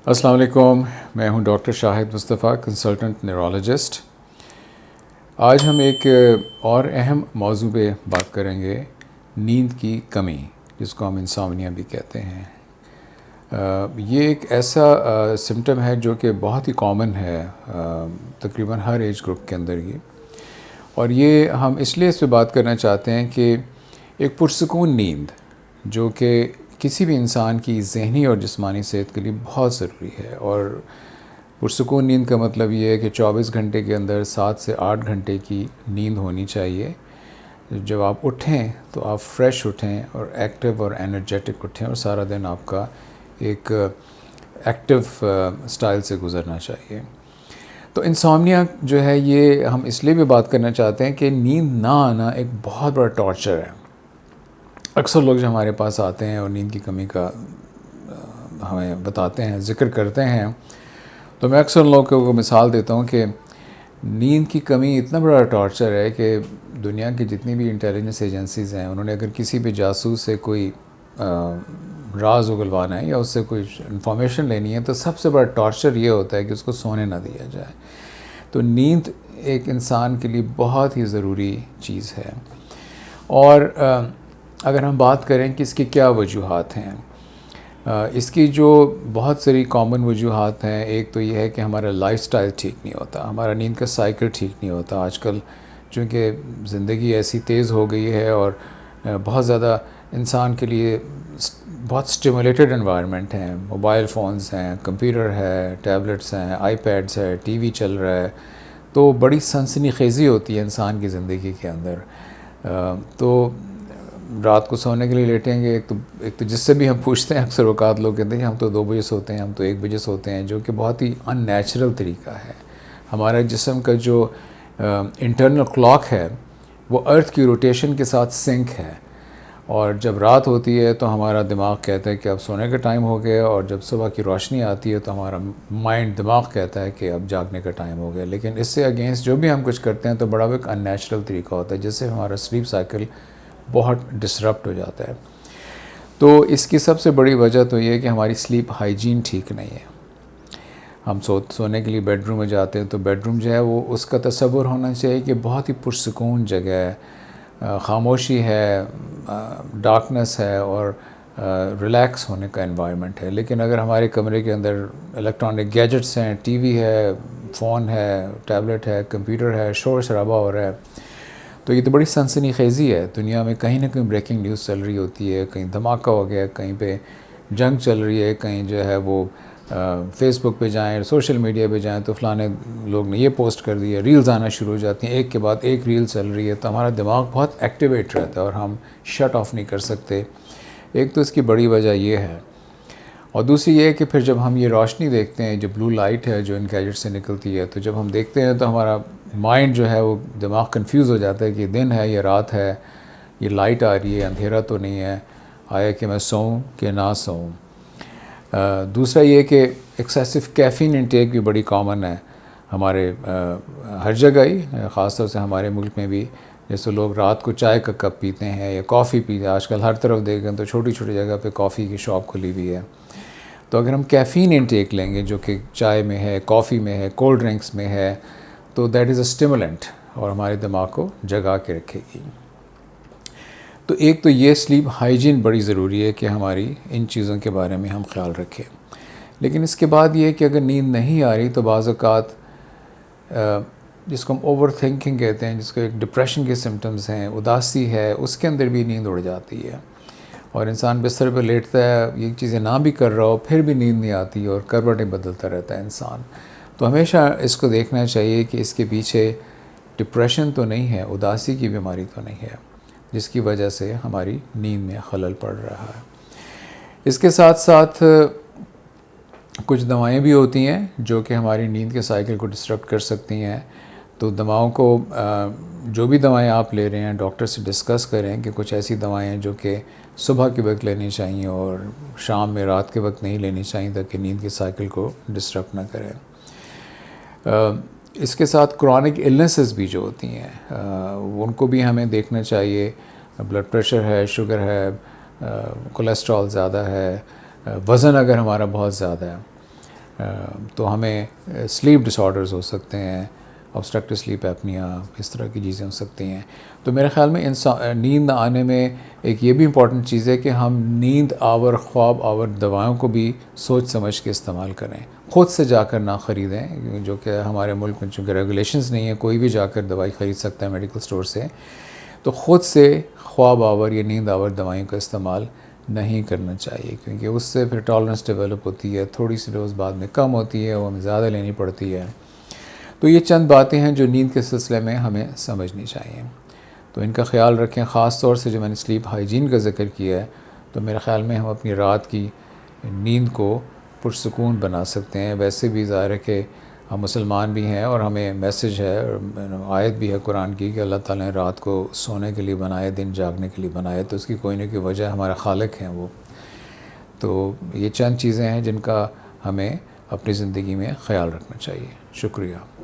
السلام علیکم، میں ہوں ڈاکٹر شاہد مصطفیٰ، کنسلٹنٹ نیورولوجسٹ۔ آج ہم ایک اور اہم موضوع پہ بات کریں گے، نیند کی کمی، جس کو ہم انسومنیا بھی کہتے ہیں۔ یہ ایک ایسا سمٹم ہے جو کہ بہت ہی کامن ہے تقریباً ہر ایج گروپ کے اندر ہی، اور یہ ہم اس لیے اس پہ بات کرنا چاہتے ہیں کہ ایک پرسکون نیند جو کہ کسی بھی انسان کی ذہنی اور جسمانی صحت کے لیے بہت ضروری ہے، اور پرسکون نیند کا مطلب یہ ہے کہ 24 گھنٹے کے اندر 7 سے 8 گھنٹے کی نیند ہونی چاہیے۔ جب آپ اٹھیں تو آپ فریش اٹھیں اور ایکٹیو اور انرجیٹک اٹھیں، اور سارا دن آپ کا ایک ایکٹیو سٹائل سے گزرنا چاہیے۔ تو انسومنیا جو ہے، یہ ہم اس لیے بھی بات کرنا چاہتے ہیں کہ نیند نہ آنا ایک بہت بڑا ٹارچر ہے۔ اکثر لوگ جو ہمارے پاس آتے ہیں اور نیند کی کمی کا ہمیں بتاتے ہیں، ذکر کرتے ہیں، تو میں اکثر لوگوں کو مثال دیتا ہوں کہ نیند کی کمی اتنا بڑا ٹارچر ہے کہ دنیا کی جتنی بھی انٹیلیجنس ایجنسیز ہیں، انہوں نے اگر کسی بھی جاسوس سے کوئی راز اگلوانا ہے یا اس سے کوئی انفارمیشن لینی ہے، تو سب سے بڑا ٹارچر یہ ہوتا ہے کہ اس کو سونے نہ دیا جائے۔ تو نیند ایک انسان کے لیے بہت ہی ضروری چیز ہے، اور اگر ہم بات کریں کہ اس کی کیا وجوہات ہیں، اس کی جو بہت ساری کامن وجوہات ہیں۔ ایک تو یہ ہے کہ ہمارا لائف سٹائل ٹھیک نہیں ہوتا، ہمارا نیند کا سائیکل ٹھیک نہیں ہوتا۔ آج کل چونکہ زندگی ایسی تیز ہو گئی ہے، اور بہت زیادہ انسان کے لیے بہت اسٹیمولیٹڈ انوائرمنٹ ہیں، موبائل فونز ہیں، کمپیوٹر ہے، ٹیبلٹس ہیں، آئی پیڈس ہے، ٹی وی چل رہا ہے، تو بڑی سنسنی خیزی ہوتی ہے انسان کی زندگی کے اندر۔ تو رات کو سونے کے لیے لیٹیں گے، ایک تو جس سے بھی ہم پوچھتے ہیں، اکثر اوقات لوگ کہتے ہیں کہ ہم تو 2 بجے سوتے ہیں، ہم تو 1 بجے سوتے ہیں، جو کہ بہت ہی ان نیچرل طریقہ ہے۔ ہمارا جسم کا جو انٹرنل کلاک ہے، وہ ارتھ کی روٹیشن کے ساتھ سنک ہے، اور جب رات ہوتی ہے تو ہمارا دماغ کہتا ہے کہ اب سونے کا ٹائم ہو گیا، اور جب صبح کی روشنی آتی ہے تو ہمارا دماغ کہتا ہے کہ اب جاگنے کا ٹائم ہو گیا۔ لیکن اس سے اگینسٹ جو بھی ہم کچھ کرتے ہیں تو بڑا ایک ان نیچرل طریقہ ہوتا ہے، جس سے ہمارا سلیپ سائیکل بہت ڈسرپٹ ہو جاتا ہے۔ تو اس کی سب سے بڑی وجہ تو یہ ہے کہ ہماری سلیپ ہائیجین ٹھیک نہیں ہے۔ ہم سونے کے لیے بیڈ روم میں جاتے ہیں، تو بیڈ روم جو ہے وہ اس کا تصور ہونا چاہیے کہ بہت ہی پرسکون جگہ ہے، خاموشی ہے، ڈارکنس ہے، اور ریلیکس ہونے کا انوائرمنٹ ہے۔ لیکن اگر ہمارے کمرے کے اندر الیکٹرانک گیجٹس ہیں، ٹی وی ہے، فون ہے، ٹیبلٹ ہے، کمپیوٹر ہے، شور شرابہ ہو رہا ہے، تو یہ تو بڑی سنسنی خیزی ہے۔ دنیا میں کہیں نہ کہیں بریکنگ نیوز چل رہی ہوتی ہے، کہیں دھماکہ ہو گیا، کہیں پہ جنگ چل رہی ہے، کہیں جو ہے وہ فیس بک پہ جائیں، سوشل میڈیا پہ جائیں تو فلانے لوگ نے یہ پوسٹ کر دیا، ریلز آنا شروع ہو جاتی ہیں، ایک کے بعد ایک ریل چل رہی ہے، تو ہمارا دماغ بہت ایکٹیویٹ رہتا ہے اور ہم شٹ آف نہیں کر سکتے۔ ایک تو اس کی بڑی وجہ یہ ہے، اور دوسری یہ ہے کہ پھر جب ہم یہ روشنی دیکھتے ہیں، جو بلو لائٹ ہے جو ان گیجٹ سے نکلتی ہے، تو جب ہم دیکھتے ہیں تو ہمارا مائنڈ جو ہے وہ دماغ کنفیوز ہو جاتا ہے کہ دن ہے یا رات ہے، یہ لائٹ آ رہی ہے، اندھیرا تو نہیں ہے، آیا کہ میں سوؤں کہ نہ سوؤں۔ دوسرا یہ کہ ایکسیسو کیفین انٹیک بھی بڑی کامن ہے ہمارے ہر جگہ ہی، خاص طور سے ہمارے ملک میں بھی۔ جیسے لوگ رات کو چائے کا کپ پیتے ہیں یا کافی پیتے ہیں، آج کل ہر طرف دیکھیں تو چھوٹی چھوٹی جگہ پہ کافی کی شاپ کھلی ہوئی ہے۔ تو اگر ہم کیفین انٹیک لیں گے جو کہ چائے میں ہے، کافی میں ہے، کولڈ ڈرنکس میں ہے، تو دیٹ از اے اسٹیمولنٹ، اور ہمارے دماغ کو جگا کے رکھے گی۔ تو ایک تو یہ سلیپ ہائیجین بڑی ضروری ہے کہ ہماری ان چیزوں کے بارے میں ہم خیال رکھیں۔ لیکن اس کے بعد یہ کہ اگر نیند نہیں آ رہی تو بعض اوقات جس کو ہم اوور تھنکنگ کہتے ہیں، جس کو ایک ڈپریشن کے سمٹمز ہیں، اداسی ہے، اس کے اندر بھی نیند اڑ جاتی ہے، اور انسان بستر پہ لیٹتا ہے، یہ چیزیں نہ بھی کر رہا ہو پھر بھی نیند نہیں آتی، اور کروٹیں بدلتا رہتا ہے انسان۔ تو ہمیشہ اس کو دیکھنا چاہیے کہ اس کے پیچھے ڈپریشن تو نہیں ہے، اداسی کی بیماری تو نہیں ہے، جس کی وجہ سے ہماری نیند میں خلل پڑ رہا ہے۔ اس کے ساتھ ساتھ کچھ دوائیں بھی ہوتی ہیں جو کہ ہماری نیند کے سائیکل کو ڈسٹرب کر سکتی ہیں۔ تو دواؤں کو جو بھی دوائیں آپ لے رہے ہیں، ڈاکٹر سے ڈسکس کریں کہ کچھ ایسی دوائیں ہیں جو کہ صبح کے وقت لینی چاہیے اور شام میں، رات کے وقت نہیں لینی چاہیے، تاکہ نیند کے سائیکل کو ڈسٹرب نہ کریں۔ اس کے ساتھ کرونک النیسز بھی جو ہوتی ہیں ان کو بھی ہمیں دیکھنا چاہیے۔ بلڈ پریشر ہے، شوگر ہے، کولیسٹرول زیادہ ہے، وزن اگر ہمارا بہت زیادہ ہے، تو ہمیں سلیپ ڈس آرڈرز ہو سکتے ہیں، obstructive sleep apnea، اس طرح کی چیزیں ہو سکتی ہیں۔ تو میرے خیال میں نیند نہ آنے میں ایک یہ بھی امپورٹنٹ چیز ہے کہ ہم نیند آور خواب آور دوائوں کو بھی سوچ سمجھ کے استعمال کریں، خود سے جا کر نہ خریدیں، جو کہ ہمارے ملک میں چونکہ ریگولیشنز نہیں ہیں، کوئی بھی جا کر دوائی خرید سکتا ہے میڈیکل اسٹور سے، تو خود سے خواب آور یا نیند آور دوائیوں کا استعمال نہیں کرنا چاہیے، کیونکہ اس سے پھر ٹالرنس ڈیولپ ہوتی ہے، تھوڑی سی ڈوز بعد میں کم ہوتی ہے، وہ ہمیں زیادہ لینی پڑتی ہے۔ تو یہ چند باتیں ہیں جو نیند کے سلسلے میں ہمیں سمجھنی چاہیے، تو ان کا خیال رکھیں۔ خاص طور سے جو میں نے سلیپ ہائیجین کا ذکر کیا ہے، تو میرے خیال میں ہم اپنی رات کی نیند کو پرسکون بنا سکتے ہیں۔ ویسے بھی ظاہر ہے کہ ہم مسلمان بھی ہیں اور ہمیں میسج ہے، آیت بھی ہے قرآن کی کہ اللہ تعالیٰ نے رات کو سونے کے لیے بنائے، دن جاگنے کے لیے بنائے، تو اس کی کوئی نہ کوئی وجہ ہمارا خالق ہیں وہ۔ تو یہ چند چیزیں ہیں جن کا ہمیں اپنی زندگی میں خیال رکھنا چاہیے۔ شکریہ۔